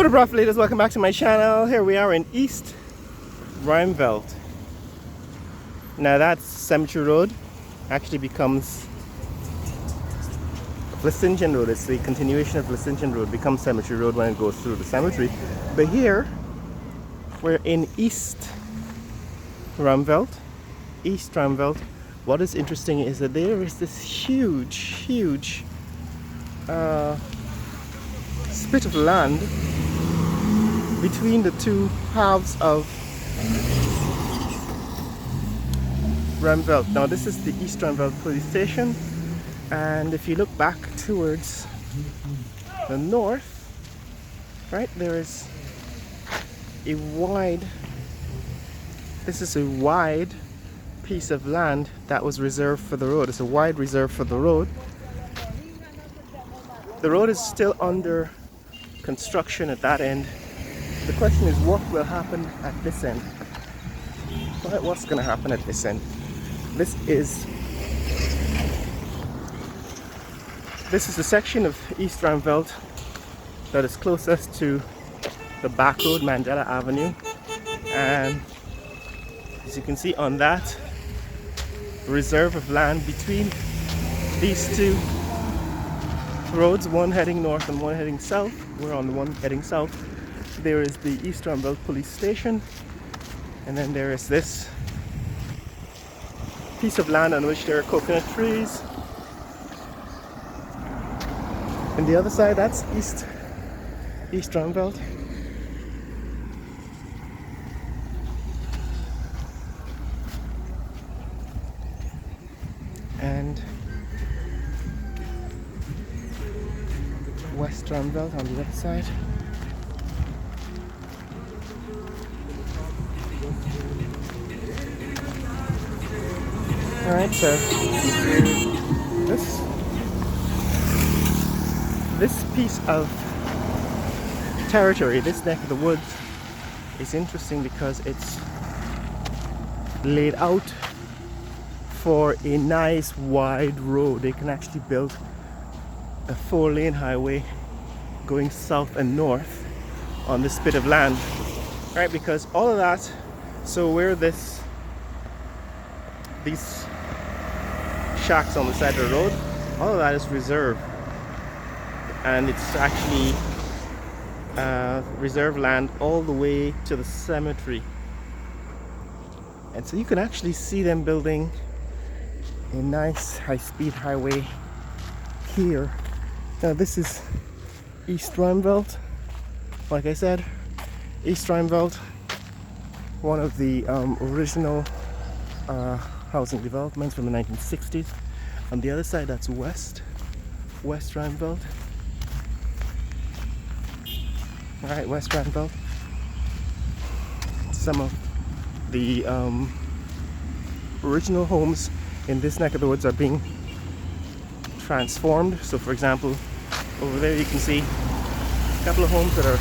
What up, rough ladies? Welcome back to my channel. Here we are in East Ruimveldt. Now that's Cemetery Road. Actually becomes Vlissengen Road. It's the continuation of Vlissengen Road. Becomes Cemetery Road when it goes through the cemetery. But here we're in East Ruimveldt. East Ruimveldt. What is interesting is that there is this huge spit of land between the two halves of Randbelt. Now this is the East Randbelt police station, and if you look back towards the north, right, there is a wide piece of land that was reserved for the road. It's a wide reserve for the road. The road is still under construction at that end. The question is, what will happen at this end? Right, what's going to happen at this end? This is the section of East Ruimveldt that is closest to the back road, Mandela Avenue, and as you can see on that reserve of land between these two roads, one heading north and one heading south. We're on the one heading south. There is the East Randbelt police station, and then there is this piece of land on which there are coconut trees. And the other side, that's East Randbelt. And West Randbelt on the other side. Alright, so this piece of territory, this neck of the woods, is interesting because it's laid out for a nice wide road. They can actually build a 4-lane highway going south and north on this bit of land, right? Because all of that, so where these shacks on the side of the road, all of that is reserved, and it's actually reserve land all the way to the cemetery. And so you can actually see them building a nice high-speed highway here. Now this is East Ruimveldt. Like I said, East Ruimveldt, one of the original housing developments from the 1960s. On the other side, that's West Ruimveldt. Alright, West Randbelt. Some of the original homes in this neck of the woods are being transformed. So for example, over there you can see a couple of homes that are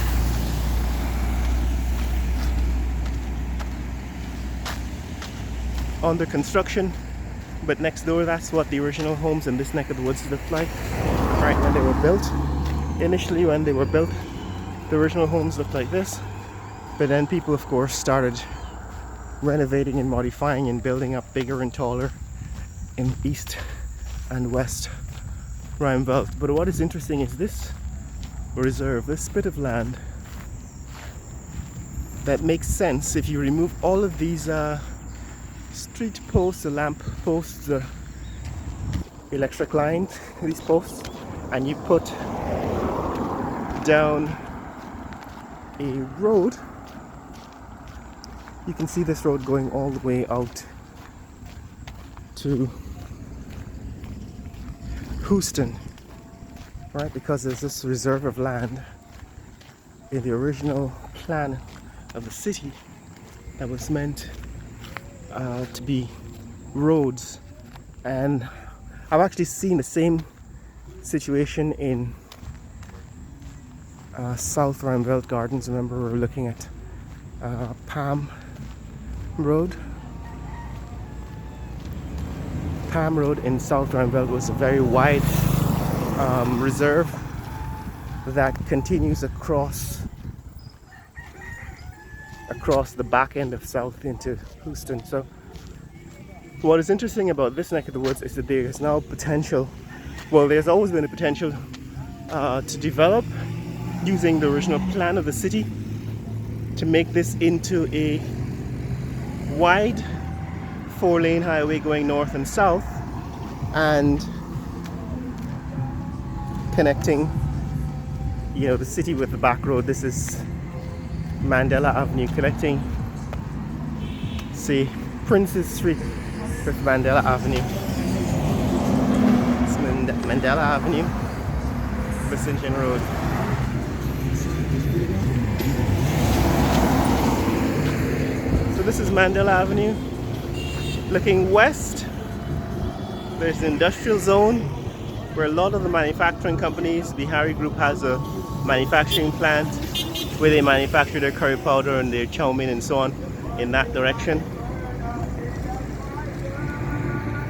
under construction, but next door, that's what the original homes in this neck of the woods looked like right when they were built. Initially, when they were built, the original homes looked like this, but then people of course started renovating and modifying and building up bigger and taller in East and West Ruimveldt. But what is interesting is this reserve, this bit of land that makes sense if you remove all of these street posts, the lamp posts, the electric lines, these posts, and you put down a road. You can see this road going all the way out to Houston, right? Because there's this reserve of land in the original plan of the city that was meant to be roads. And I've actually seen the same situation in South Ruimveldt Gardens. Remember, we were looking at Palm Road. Palm Road in South Ruimveldt was a very wide reserve that continues across across the back end of South into Houston. So what is interesting about this neck of the woods is that there is now potential, well, there's always been a potential to develop using the original plan of the city to make this into a wide 4-lane highway going north and south and connecting, you know, the city with the back road. This is Mandela Avenue connecting, say, Princes Street with Mandela Avenue. It's Mandela Avenue, Vlissengen Road. So this is Mandela Avenue. Looking west, there's the industrial zone where a lot of the manufacturing companies, the Harry Group has a manufacturing plant where they manufacture their curry powder and their chow mein and so on in that direction.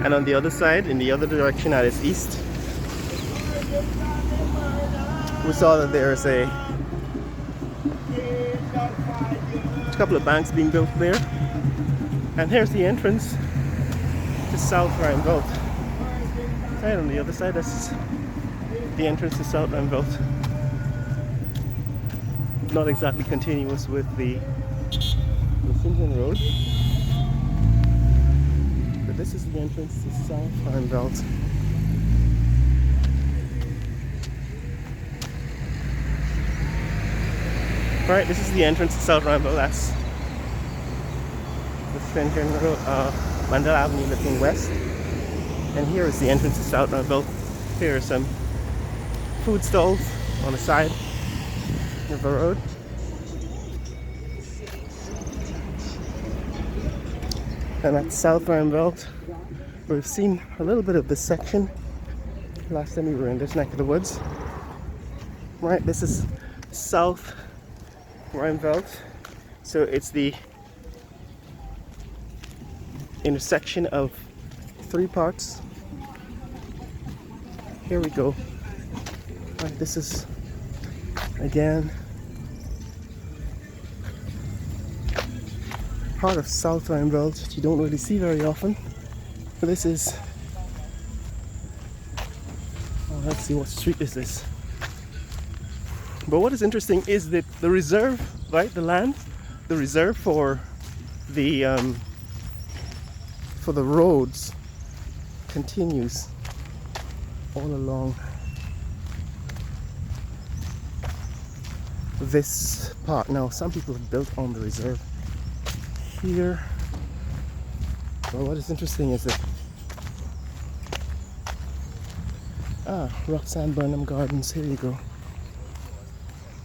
And on the other side, in the other direction at its east, we saw that there's a couple of banks being built there. And here's the entrance to South Ruimveldt. Right on the other side, that's the entrance to South Randbelt. Not exactly continuous with the Vlissengen Road, but this is the entrance to South Randbelt. Right, this is the entrance to South Randbelt. That's Vlissengen Road, Mandela Avenue looking west. And here is the entrance to South Randbelt. Here are some food stalls on the side of the road. And at South Randbelt, we've seen a little bit of this section last time we were in this neck of the woods. Right, this is South Ruimveldt. So it's the intersection of 3 parts. Here we go. Right, this is again part of South Randbelt that you don't really see very often. But this is, oh, let's see, what street is this? But what is interesting is that the reserve, right, the land, the reserve for the roads continues all along this part. Now, some people have built on the reserve here. Well, what is interesting is that Roxanne Burnham Gardens. Here you go.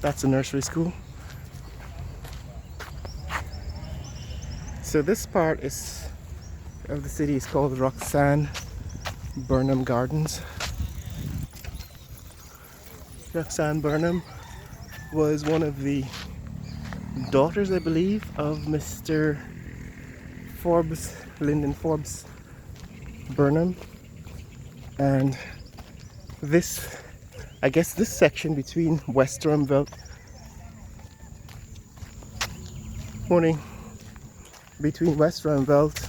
That's a nursery school. So this part of the city is called Roxanne Burnham Gardens. Roxanne Burnham was one of the daughters, I believe, of Mr. Forbes, Lyndon Forbes Burnham. And this, I guess this section between West Ruimveldt, morning, between West Ruimveldt,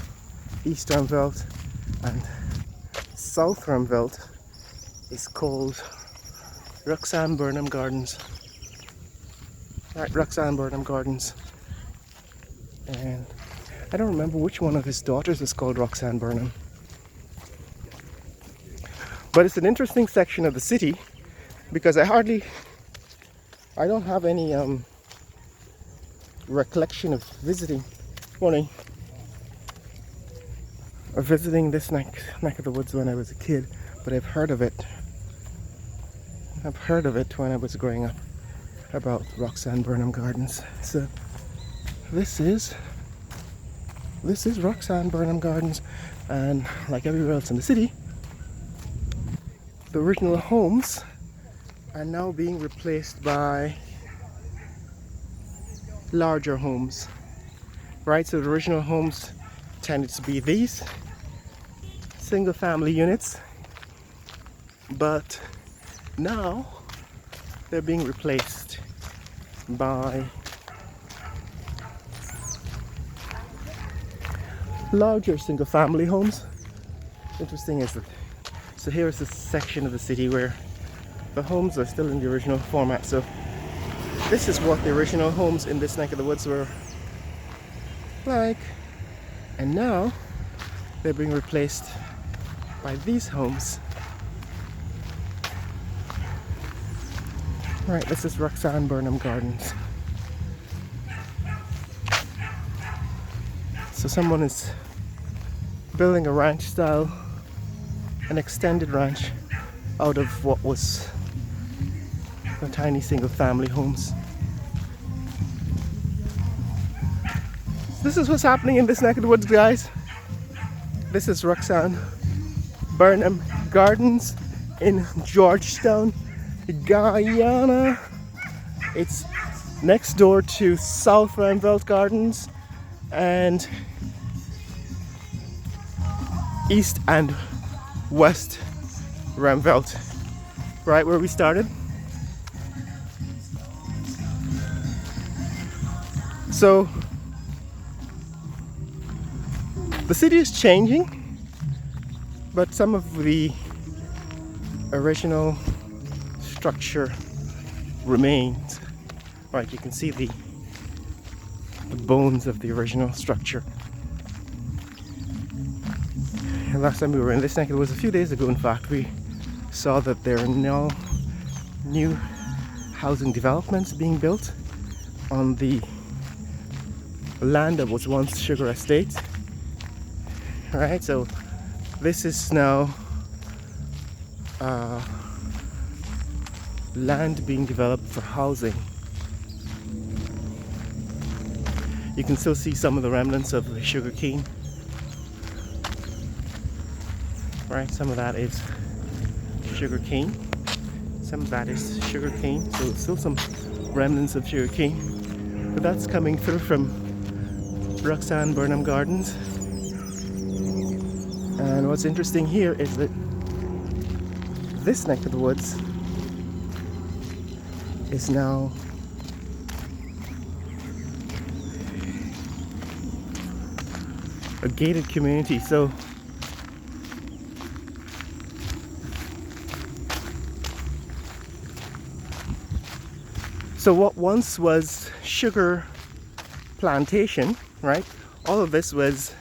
East Ruimveldt and South Ruimveldt is called Roxanne Burnham Gardens. Right, Roxanne Burnham Gardens. And I don't remember which one of his daughters is called Roxanne Burnham. But it's an interesting section of the city because I don't have any recollection of visiting this neck of the woods when I was a kid, but I've heard of it. I've heard of it when I was growing up about Roxanne Burnham Gardens. So this is Roxanne Burnham Gardens, and like everywhere else in the city, the original homes are now being replaced by larger homes. Right, so the original homes tended to be these single family units, but now they're being replaced by larger single family homes. Interesting is that, so here is the section of the city where the homes are still in the original format. So this is what the original homes in this neck of the woods were like, and now they're being replaced by these homes. Right, this is Roxanne Burnham Gardens. So someone is building a ranch style, an extended ranch out of what was the tiny single family homes. This is what's happening in this neck of the woods, guys. This is Roxanne Burnham Gardens in Georgetown, Guyana. It's next door to South Ruimveldt Gardens and East and West Randbelt, right where we started. So the city is changing, but some of the original structure remains. Right, you can see the bones of the original structure. And last time we were in this neck, it was a few days ago in fact, we saw that there are now new housing developments being built on the land that was once sugar estate. Right, so this is now land being developed for housing. You can still see some of the remnants of the sugar cane. Right, some of that is sugar cane. Some of that is sugar cane. So still some remnants of sugar cane. But that's coming through from Roxanne Burnham Gardens. And what's interesting here is that this neck of the woods is now a gated community. So what once was sugar plantation, right? All of this was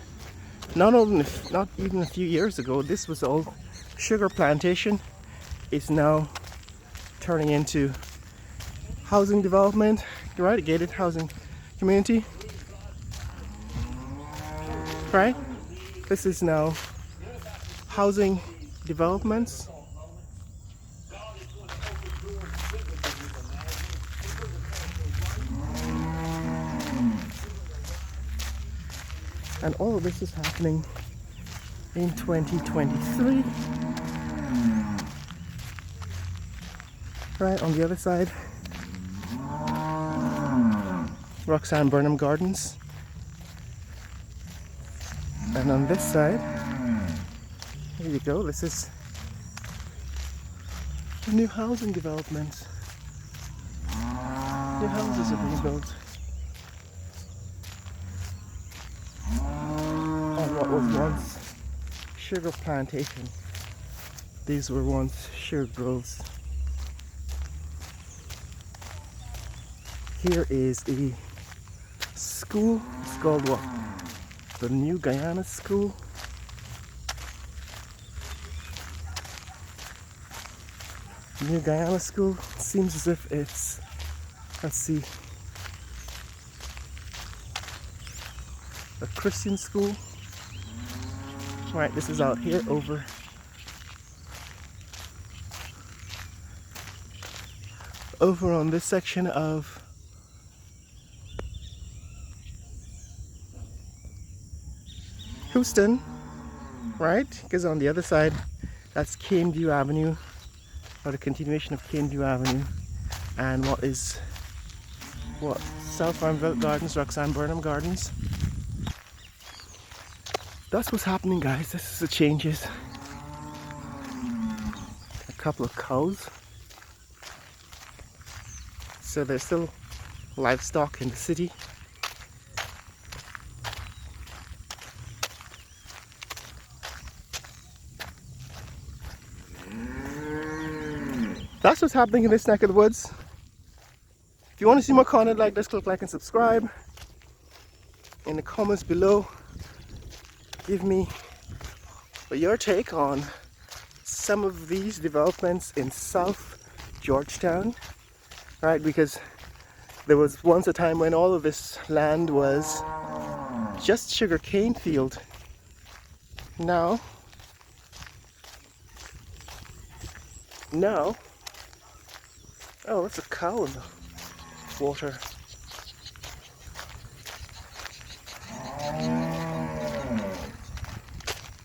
not even a few years ago. This was all sugar plantation. It's now turning into housing development, right? A gated housing community, right? This is now housing developments. And all of this is happening in 2023. Right, on the other side, Roxanne Burnham Gardens. And on this side, here you go, this is the new housing developments. New houses are being built on what was once sugar plantation. These were once sugar groves. Here is a school. It's called what? The New Guyana School. New Guyana School. Seems as if it's, let's see, a Christian school. Right, this is out here over on this section of Houston, right? Because on the other side, that's Caneview Avenue, or the continuation of Caneview Avenue, and South Ruimveldt Gardens, Roxanne Burnham Gardens. That's what's happening, guys. This is the changes. A couple of cows. So there's still livestock in the city. That's what's happening in this neck of the woods. If you want to see more content like this, click like and subscribe. In the comments below, give me your take on some of these developments in South Georgetown, right? Because there was once a time when all of this land was just sugarcane field. Now, oh, that's a cow in the water.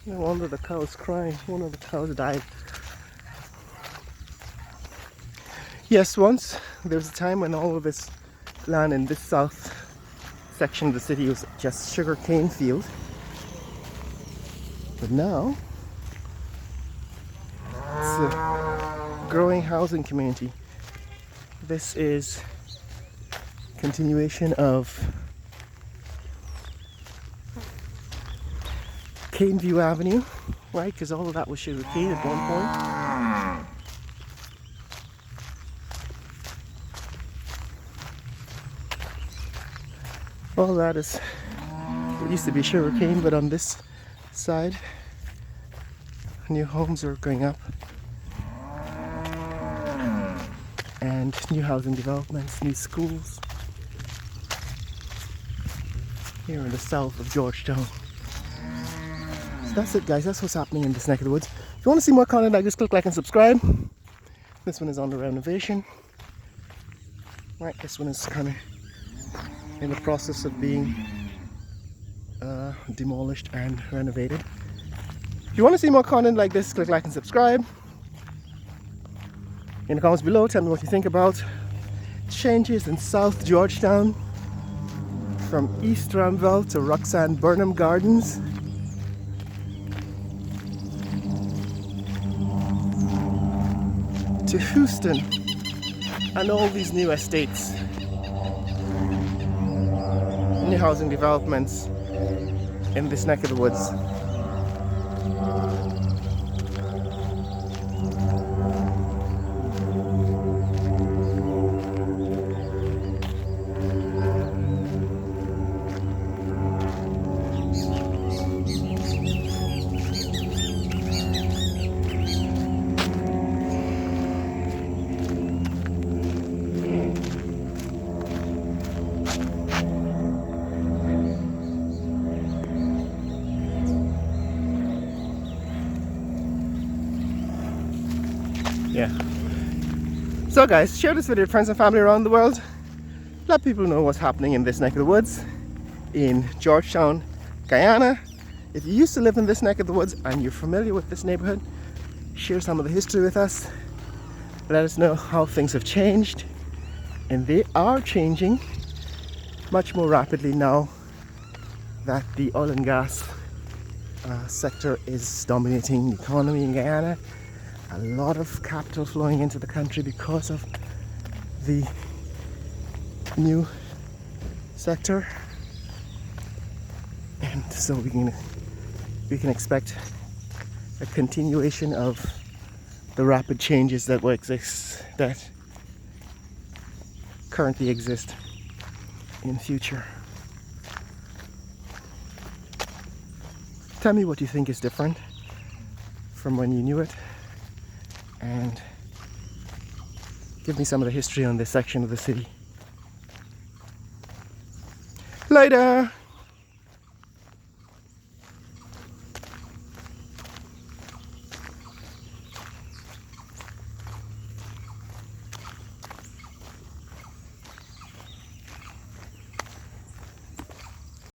No wonder the cow is crying. One of the cows died. Yes, once there was a time when all of this land in this south section of the city was just sugarcane field. But now it's a growing housing community. This is continuation of Caneview Avenue, right? Because all of that was sugarcane at one point. All that is, it used to be sugarcane, but on this side, new homes are going up. And new housing developments, new schools. Here in the south of Georgetown. So that's it, guys. That's what's happening in this neck of the woods. If you want to see more content like this, click like and subscribe. This one is on the renovation. Right, this one is kind of in the process of being demolished and renovated. If you want to see more content like this, click like and subscribe. In the comments below, tell me what you think about changes in South Georgetown from East Randbelt to Roxanne Burnham Gardens. To Houston and all these new estates, new housing developments in this neck of the woods. Yeah. So guys, share this video with friends and family around the world. Let people know what's happening in this neck of the woods in Georgetown, Guyana. If you used to live in this neck of the woods and you're familiar with this neighborhood, share some of the history with us. Let us know how things have changed, and they are changing much more rapidly now that the oil and gas sector is dominating the economy in Guyana. A lot of capital flowing into the country because of the new sector, and so we can expect a continuation of the rapid changes that currently exist in future. Tell me what you think is different from when you knew it, and give me some of the history on this section of the city. Later!